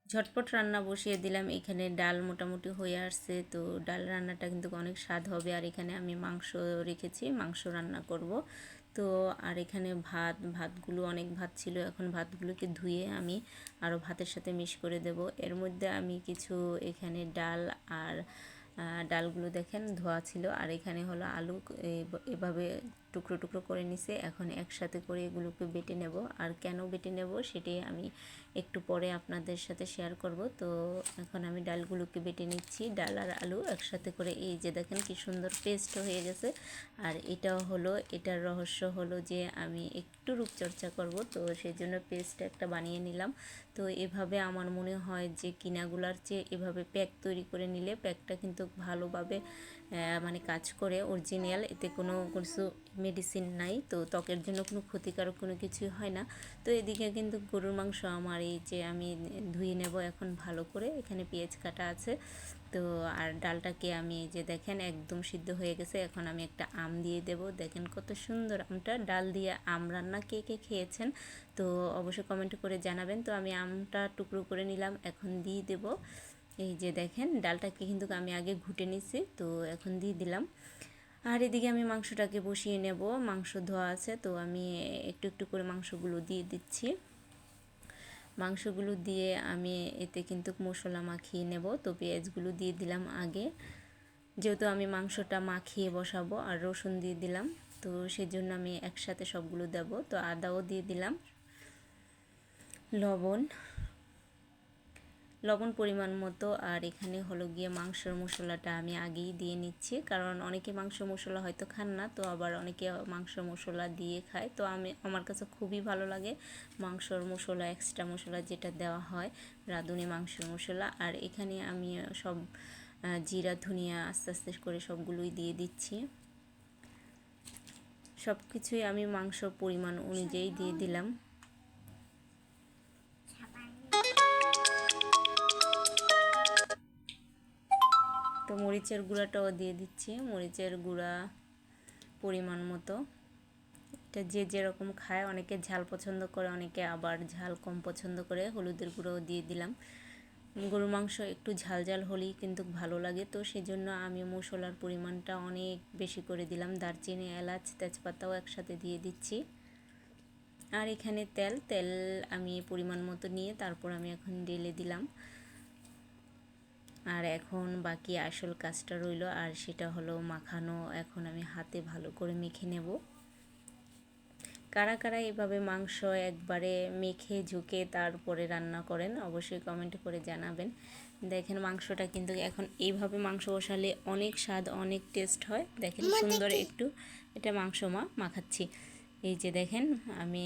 ঝটপট রান্না বসিয়ে দিলাম। এখানে ডাল মোটামুটি হয়ে আসছে, তো ডাল রান্নাটা কিন্তু অনেক স্বাদ হবে। আর এখানে আমি মাংস রেখেছি, মাংস রান্না করব। তো আর এখানে ভাতগুলো অনেক ভাত ছিল, এখন ভাতগুলোকে ধুয়ে আমি আরও ভাতের সাথে মিশ করে দেব। এর মধ্যে আমি কিছু এখানে ডাল আর ডালগুলো দেখেন ধোয়া ছিল, আর এখানে হলো আলু এভাবে টুকরো টুকরো করে নিছে। এখন একসাথে করে এগুলোকে বেটে নেব, আর কেন বেটে নেব সেটাই আমি একটু পরে আপনাদের সাথে শেয়ার করব। তো এখন আমি ডালগুলোকে বেটে নিচ্ছি, ডাল আর আলু একসাথে করে। এই যে দেখেন কি সুন্দর পেস্ট হয়ে গেছে। আর এটাও হলো, এটার রহস্য হলো যে আমি একটু রূপচর্চা করব, তো সেই জন্য পেস্ট একটা বানিয়ে নিলাম। তো এভাবে আমার মনে হয় যে কিনাগুলার চেয়ে এভাবে প্যাক তৈরি করে নিলে প্যাকটা কিন্তু ভালোভাবে মানে কাজ করে, অরিজিনাল। এতে কোনো কিছু মেডিসিন নাই, তো ত্বকের জন্য কোনো ক্ষতিকারক কোনো কিছুই হয় না। তো এদিকে কিন্তু গরুর মাংস আমার এই যে আমি ধুয়ে নেব এখন ভালো করে। এখানে পেঁয়াজ কাটা আছে। তো আর ডালটাকে আমি এই যে দেখেন একদম সিদ্ধ হয়ে গেছে। এখন আমি একটা আম দিয়ে দেব। দেখেন কত সুন্দর আমটা। ডাল দিয়ে আম রান্না কে কে খেয়েছেন তো অবশ্যই কমেন্ট করে জানাবেন। তো আমি আমটা টুকরো করে নিলাম, এখন দিয়ে দেব। এই যে দেখেন ডালটাকে কিন্তু আমি আগে ঘুটে নিছি, তো এখন দিয়ে দিলাম। আর এদিকে আমি মাংসটাকে বসিয়ে নেব। মাংস ধোয়া আছে, তো আমি একটু একটু করে মাংসগুলো দিয়ে দিচ্ছি। মাংসগুলো দিয়ে আমি এতে কিন্তু মশলা মাখিয়ে নেব। তো পেঁয়াজগুলো দিয়ে দিলাম আগে, যেহেতু আমি মাংসটা মাখিয়ে বসাবো। আর রসুন দিয়ে দিলাম, তো সেজন্য আমি একসাথে সবগুলো দেব। তো আদাও দিয়ে দিলাম, লবণ পরিমাণ মতো। আর এখানে হলো গিয়ে মাংসের মশলাটা আমি আগেই দিয়ে নিচ্ছি, কারণ অনেকে মাংস মশলা হয়তো খান না, তো আবার অনেকে মাংস মশলা দিয়ে খায়। তো আমার কাছে খুবই ভালো লাগে মাংসর মশলা, এক্সট্রা মশলা যেটা দেওয়া হয়, রাঁধুনি মাংসের মশলা। আর এখানে আমি সব জিরা ধনিয়া আস্তে আস্তে করে সবগুলোই দিয়ে দিচ্ছি। সব কিছুই আমি মাংস পরিমাণ অনুযায়ী দিয়ে দিলাম। তো মরিচের গুঁড়াটাও দিয়ে দিচ্ছি, মরিচের গুঁড়া পরিমাণ মতো। এটা যে যেরকম খায়, অনেকে ঝাল পছন্দ করে, অনেকে আবার ঝাল কম পছন্দ করে। হলুদের গুঁড়োও দিয়ে দিলাম। গরুর মাংস একটু ঝাল ঝাল হলেই কিন্তু ভালো লাগে, তো সেজন্য আমি মশলার পরিমাণটা অনেক বেশি করে দিলাম। দারচিনি, এলাচ, তেজপাতাও একসাথে দিয়ে দিচ্ছি। আর এখানে তেল আমি পরিমাণ মতো নিয়ে তারপর আমি এখন ঢেলে দিলাম। আর এখন বাকি আসল কাজটা রইল, আর সেটা হলো মাখানো। এখন আমি হাতে ভালো করে মেখে নেব। কারা কারা এভাবে মাংস একবারে মেখে ঝুঁকে তারপরে রান্না করেন অবশ্যই কমেন্ট করে জানাবেন। দেখেন মাংসটা কিন্তু এখন এইভাবে মাংস বসালে অনেক স্বাদ, অনেক টেস্ট হয়। দেখেন সুন্দর একটু এটা মাংস মাখাচ্ছি। এই যে দেখেন আমি